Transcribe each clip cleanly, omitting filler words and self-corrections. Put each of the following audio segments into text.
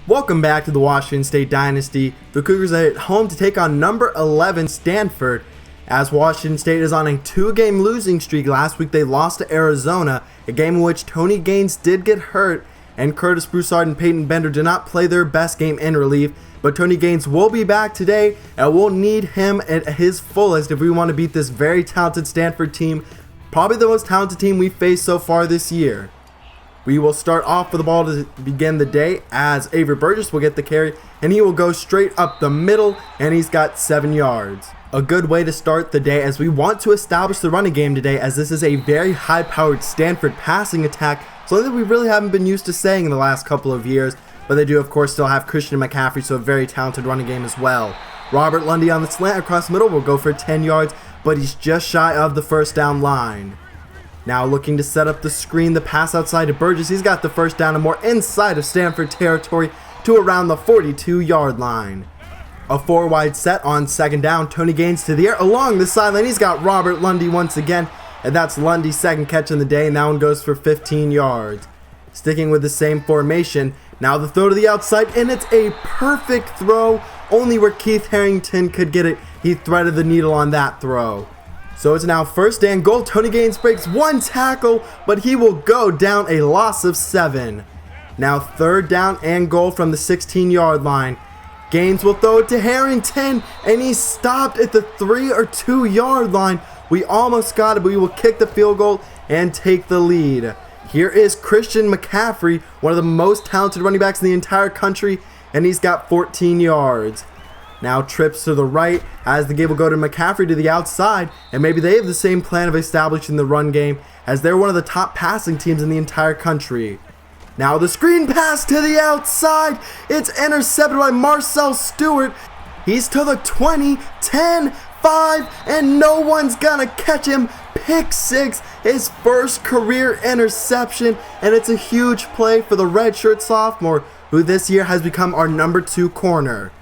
Welcome back to the Washington State Dynasty. The Cougars are at home to take on number 11 Stanford, as Washington State is on a 2-game losing streak. Last week they lost to Arizona, a game in which Tony Gaines did get hurt, and Curtis Broussard and Peyton Bender did not play their best game in relief. But Tony Gaines will be back today, and we'll need him at his fullest if we want to beat this very talented Stanford team, probably the most talented team we've faced so far this year. We will start off with the ball to begin the day, as Avery Burgess will get the carry, and he will go straight up the middle, and he's got 7 yards. A good way to start the day, as we want to establish the running game today, as this is a very high-powered Stanford passing attack, something that we really haven't been used to saying in the last couple of years, but they do of course still have Christian McCaffrey, so a very talented running game as well. Robert Lundy on the slant across the middle will go for 10 yards, but he's just shy of the first down line. Now looking to set up the screen, the pass outside to Burgess. He's got the first down and more inside of Stanford territory to around the 42-yard line. A 4-wide set on second down. Tony Gaines to the air along the sideline. He's got Robert Lundy once again, and that's Lundy's second catch in the day, and that one goes for 15 yards. Sticking with the same formation, now the throw to the outside, and it's a perfect throw. Only where Keith Harrington could get it, he threaded the needle on that throw. So it's now first and goal. Tony Gaines breaks one tackle, but he will go down a loss of 7. Now third down and goal from the 16-yard line. Gaines will throw it to Harrington, and he's stopped at the 3 or 2-yard line. We almost got it, but we will kick the field goal and take the lead. Here is Christian McCaffrey, one of the most talented running backs in the entire country, and he's got 14 yards. Now trips to the right, as the game will go to McCaffrey to the outside, and maybe they have the same plan of establishing the run game, as they're one of the top passing teams in the entire country. Now the screen pass to the outside, it's intercepted by Marcel Stewart. He's to the 20, 10, 5, and no one's gonna catch him. Pick 6, his first career interception, and it's a huge play for the redshirt sophomore, who this year has become our number 2 corner.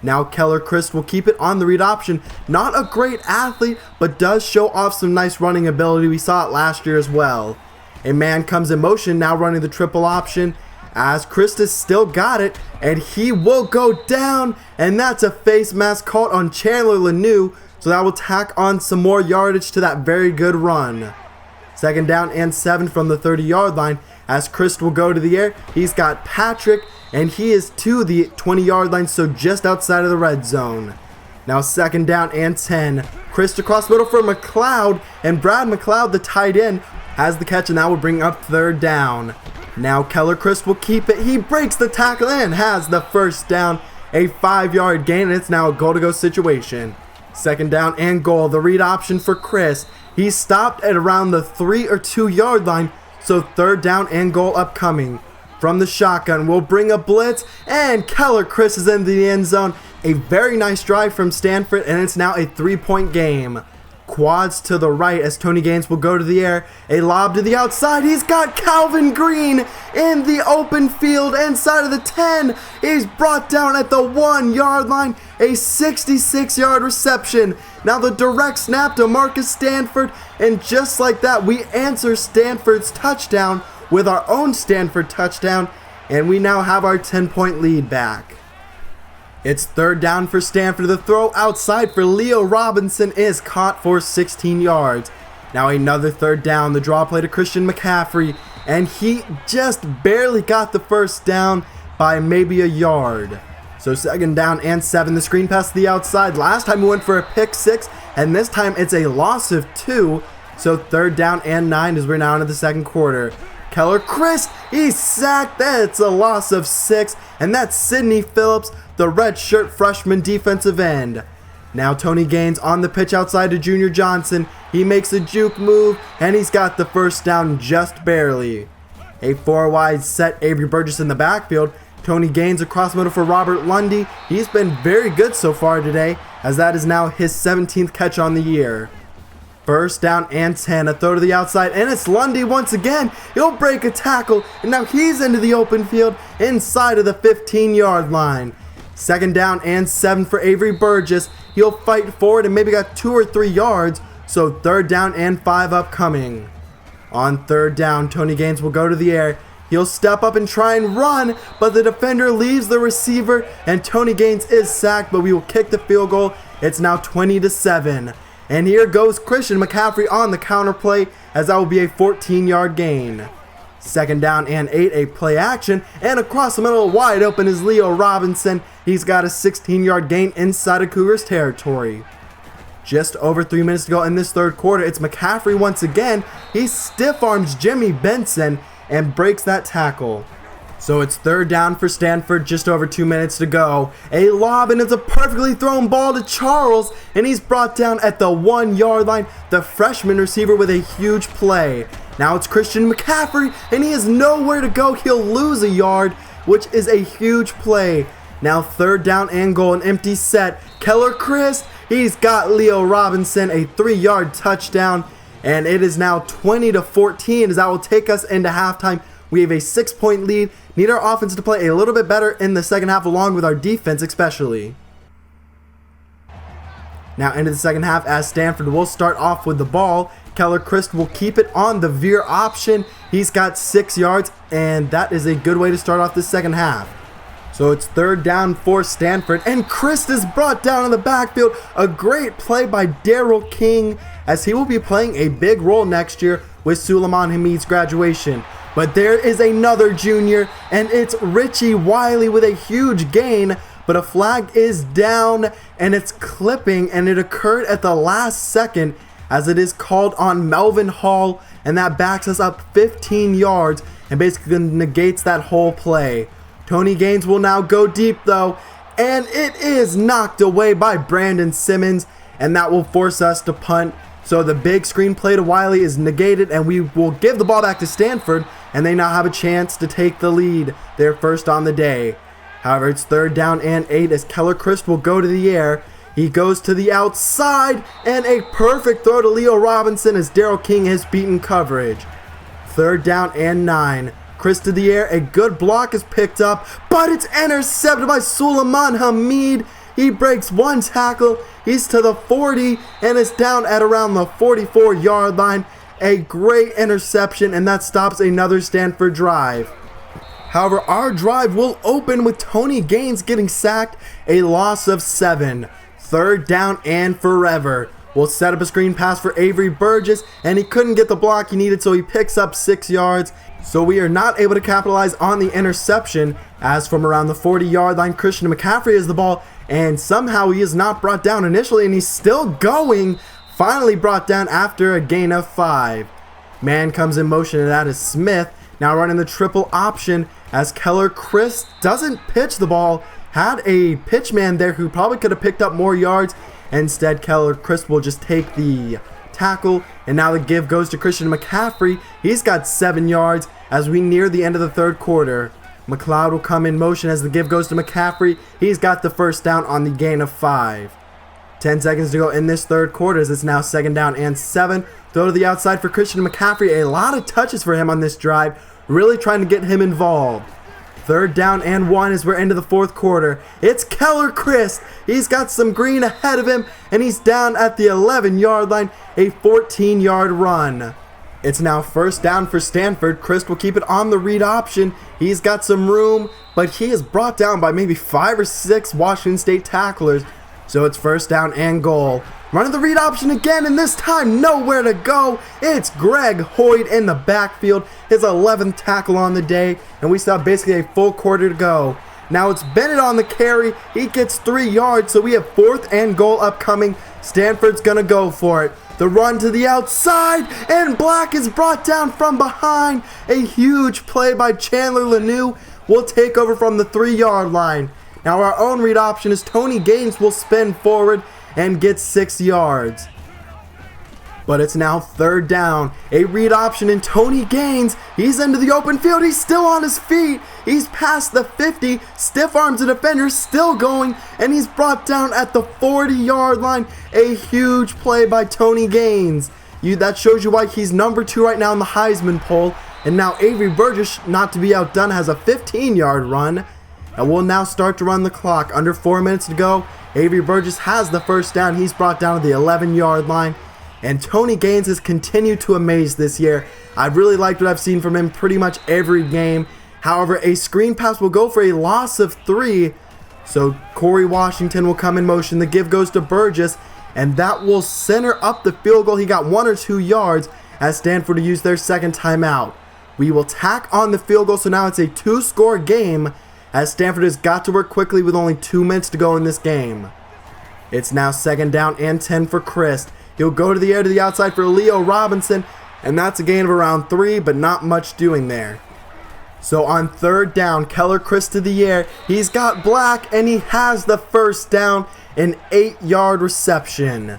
Now Keller Christ will keep it on the read option. Not a great athlete, but does show off some nice running ability. We saw it last year as well. A man comes in motion, now running the triple option, as Christ has still got it, and he will go down, and that's a face mask caught on Chandler Lanou, so that will tack on some more yardage to that very good run. Second down and 7 from the 30-yard line, as Christ will go to the air. He's got Patrick, and he is to the 20-yard line, so just outside of the red zone. Now second down and 10. Christ across the middle for McLeod, and Brad McLeod, the tight end, has the catch, and that will bring up third down. Now Keller Christ will keep it. He breaks the tackle and has the first down. A 5-yard gain, and it's now a goal-to-go situation. Second down and goal. The read option for Chris. He's stopped at around the 3 or 2-yard line, so third down and goal upcoming. From the shotgun, we'll bring a blitz, and Keller Christ is in the end zone. A very nice drive from Stanford, and it's now a 3-point game. Quads to the right, as Tony Gaines will go to the air. A lob to the outside. He's got Calvin Green in the open field inside of the 10. He's brought down at the 1-yard line. A 66-yard reception. Now the direct snap to Marcus Stanford, and just like that, we answer Stanford's touchdown with our own Stanford touchdown, and we now have our 10-point lead back. It's third down for Stanford. The throw outside for Leo Robinson is caught for 16 yards. Now another third down. The draw play to Christian McCaffrey, and he just barely got the first down by maybe a yard. So second down and 7. The screen pass to the outside. Last time we went for a pick 6, and this time it's a loss of 2. So third down and 9 as we're now into the second quarter. Keller Christ, he's sacked. That's a loss of 6, and that's Sidney Phillips, the redshirt freshman defensive end. Now Tony Gaines on the pitch outside to Junior Johnson. He makes a juke move, and he's got the first down just barely. A 4-wide set. Avery Burgess in the backfield. Tony Gaines across the middle for Robert Lundy. He's been very good so far today, as that is now his 17th catch on the year. First down and 10, a throw to the outside, and it's Lundy once again. He'll break a tackle, and now he's into the open field inside of the 15-yard line. Second down and 7 for Avery Burgess. He'll fight forward and maybe got 2 or 3 yards, so third down and 5 upcoming. On third down, Tony Gaines will go to the air. He'll step up and try and run, but the defender leaves the receiver, and Tony Gaines is sacked, but we will kick the field goal. It's now 20-7. And here goes Christian McCaffrey on the counter play, as that will be a 14-yard gain. Second down and 8, a play action, and across the middle wide open is Leo Robinson. He's got a 16-yard gain inside of Cougars territory. Just over 3 minutes to go in this third quarter. It's McCaffrey once again. He stiff arms Jimmy Benson and breaks that tackle. So it's third down for Stanford, just over 2 minutes to go. A lob, and it's a perfectly thrown ball to Charles, and he's brought down at the 1-yard line. The freshman receiver with a huge play. Now it's Christian McCaffrey, and he has nowhere to go. He'll lose a yard, which is a huge play. Now third down and goal, an empty set. Keller Christ, he's got Leo Robinson, a 3-yard touchdown, and it is now 20-14, as that will take us into halftime. We have a 6-point lead. Need our offense to play a little bit better in the second half, along with our defense especially. Now into the second half, as Stanford will start off with the ball. Keller Christ will keep it on the veer option. He's got 6 yards, and that is a good way to start off the second half. So it's third down for Stanford, and Christ is brought down in the backfield. A great play by Daryl King, as he will be playing a big role next year with Suleiman Hamid's graduation. But there is another junior, and it's Richie Wiley with a huge gain, but a flag is down, and it's clipping, and it occurred at the last second, as it is called on Melvin Hall, and that backs us up 15 yards and basically negates that whole play. Tony Gaines will now go deep though, and it is knocked away by Brandon Simmons, and that will force us to punt. So the big screen play to Wiley is negated, and we will give the ball back to Stanford, and they now have a chance to take the lead. They're first on the day. However, it's third down and 8, as Keller Christ will go to the air. He goes to the outside, and a perfect throw to Leo Robinson as Daryl King has beaten coverage. Third down and 9. Chris to the air, a good block is picked up, but it's intercepted by Suleiman Hamid. He breaks one tackle, he's to the 40, and is down at around the 44-yard line. A great interception, and that stops another Stanford drive. However, our drive will open with Tony Gaines getting sacked, a loss of 7. Third down and forever. We'll set up a screen pass for Avery Burgess, and he couldn't get the block he needed, so he picks up 6 yards. So we are not able to capitalize on the interception, as from around the 40-yard line, Christian McCaffrey has the ball, and somehow he is not brought down initially, and he's still going. Finally brought down after a gain of 5. Man comes in motion, and that is Smith. Now running the triple option, as Keller Christ doesn't pitch the ball. Had a pitch man there who probably could have picked up more yards. Instead, Keller Christ will just take the tackle, and now the give goes to Christian McCaffrey. He's got 7 yards as we near the end of the third quarter. McLeod will come in motion as the give goes to McCaffrey. He's got the first down on the gain of 5. 10 seconds to go in this third quarter, as it's now second down and 7. Throw to the outside for Christian McCaffrey. A lot of touches for him on this drive, really trying to get him involved. Third down and 1 as we're into the fourth quarter. It's Keller Christ. He's got some green ahead of him, and he's down at the 11-yard line, a 14-yard run. It's now first down for Stanford. Christ will keep it on the read option. He's got some room, but he is brought down by maybe 5 or 6 Washington State tacklers. So it's first down and goal. Running the read option again, and this time nowhere to go. It's Greg Hoyt in the backfield, his 11th tackle on the day, and we still have basically a full quarter to go. Now it's Bennett on the carry. He gets 3 yards, so we have fourth and goal upcoming. Stanford's going to go for it. The run to the outside, and Black is brought down from behind. A huge play by Chandler Lanou will take over from the 3-yard line. Now our own read option is Tony Gaines will spin forward and get 6 yards. But it's now third down. A read option in Tony Gaines. He's into the open field. He's still on his feet. He's past the 50. Stiff arms the defender, still going. And he's brought down at the 40-yard line. A huge play by Tony Gaines. That shows you why he's number 2 right now in the Heisman poll. And now Avery Burgess, not to be outdone, has a 15-yard run. And we'll now start to run the clock. Under 4 minutes to go. Avery Burgess has the first down. He's brought down to the 11-yard line. And Tony Gaines has continued to amaze this year. I've really liked what I've seen from him pretty much every game. However, a screen pass will go for a loss of 3. So Corey Washington will come in motion. The give goes to Burgess, and that will center up the field goal. He got 1 or 2 yards as Stanford will use their second timeout. We will tack on the field goal, so now it's a 2-score game as Stanford has got to work quickly with only 2 minutes to go in this game. It's now 2nd down and 10 for Christ. He'll go to the air to the outside for Leo Robinson, and that's a gain of around 3, but not much doing there. So on 3rd down, Keller Christ to the air. He's got Black, and he has the first down, an 8-yard reception.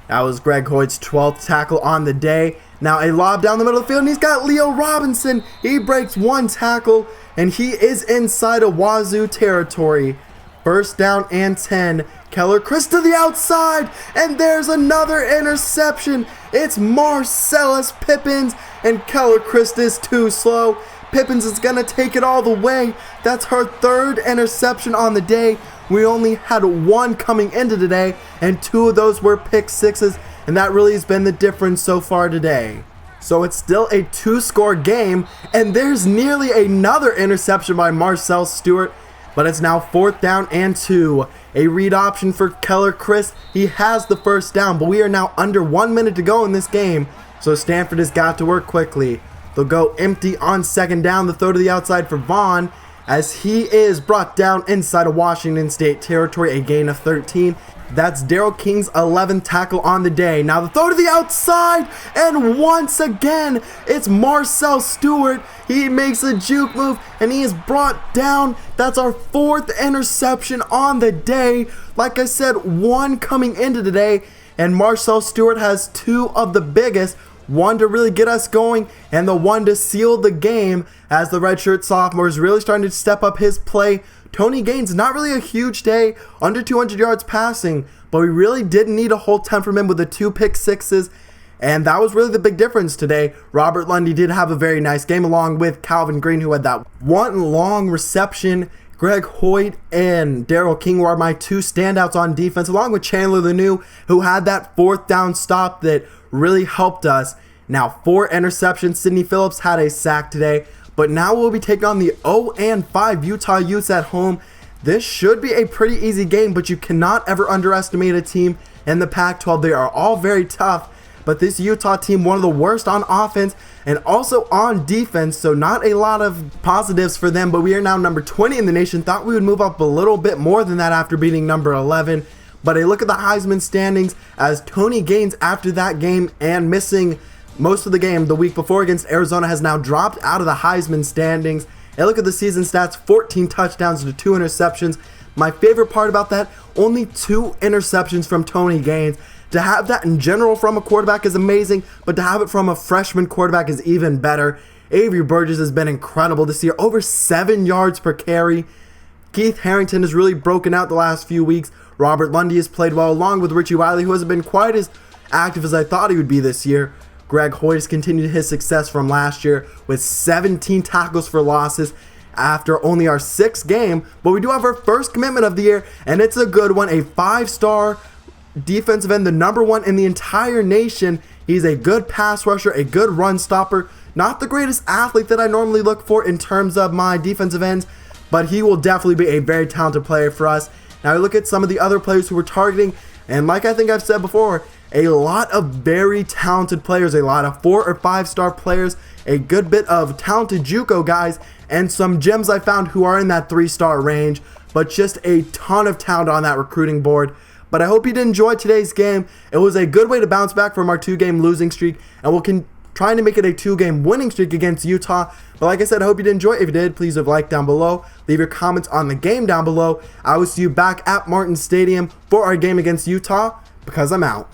That was Greg Hoyt's 12th tackle on the day. Now a lob down the middle of the field, and he's got Leo Robinson. He breaks 1 tackle, and he is inside of Wazzu territory. 1st down and 10. Keller Christ to the outside, and there's another interception. It's Marcellus Pippins, and Keller Christ is too slow. Pippins is going to take it all the way. That's her 3rd interception on the day. We only had 1 coming into today, and 2 of those were pick sixes, and that really has been the difference so far today. So it's still a 2-score game, and there's nearly another interception by Marcel Stewart, but it's now 4th down and 2. A read option for Keller Christ. He has the first down, but we are now under 1 minute to go in this game, so Stanford has got to work quickly. They'll go empty on 2nd down. The throw to the outside for Vaughn as he is brought down inside of Washington State territory, a gain of 13. That's Daryl King's 11th tackle on the day. Now the throw to the outside, and once again, it's Marcel Stewart. He makes a juke move, and he is brought down. That's our 4th interception on the day. Like I said, 1 coming into today, and Marcel Stewart has 2 of the biggest. 1 to really get us going, and the 1 to seal the game as the redshirt sophomore is really starting to step up his play. Tony Gaines, not really a huge day, under 200 yards passing, but we really didn't need a whole ton from him with the 2 pick sixes, and that was really the big difference today. Robert Lundy did have a very nice game along with Calvin Green, who had that 1 long reception. Greg Hoyt and Daryl King were my 2 standouts on defense, along with Chandler Lanou, who had that 4th down stop that really helped us. Now 4 interceptions. Sidney Phillips had a sack today, but now we'll be taking on the 0-5 Utah Utes at home. This should be a pretty easy game, but you cannot ever underestimate a team in the Pac-12. They are all very tough, but this Utah team, one of the worst on offense and also on defense, so not a lot of positives for them, but we are now number 20 in the nation. Thought we would move up a little bit more than that after beating number 11, but a look at the Heisman standings as Tony Gaines, after that game and missing most of the game the week before against Arizona, has now dropped out of the Heisman standings. And look at the season stats: 14 touchdowns to 2 interceptions. My favorite part about that, only 2 interceptions from Tony Gaines. To have that in general from a quarterback is amazing, but to have it from a freshman quarterback is even better. Avery Burgess has been incredible this year, over 7 yards per carry. Keith Harrington has really broken out the last few weeks. Robert Lundy has played well, along with Richie Wiley, who hasn't been quite as active as I thought he would be this year. Greg Hoyt has continued his success from last year with 17 tackles for losses after only our 6th game, but we do have our first commitment of the year, and it's a good one. A 5-star defensive end, the number 1 in the entire nation. He's a good pass rusher, a good run stopper. Not the greatest athlete that I normally look for in terms of my defensive ends, but he will definitely be a very talented player for us. Now we look at some of the other players who we're targeting, and like I think I've said before, a lot of very talented players, a lot of 4 or 5-star players, a good bit of talented JUCO guys, and some gems I found who are in that 3-star range, but just a ton of talent on that recruiting board. But I hope you did enjoy today's game. It was a good way to bounce back from our 2-game losing streak, and we'll trying to make it a 2-game winning streak against Utah. But like I said, I hope you did enjoy. If you did, please leave a like down below. Leave your comments on the game down below. I will see you back at Martin Stadium for our game against Utah, because I'm out.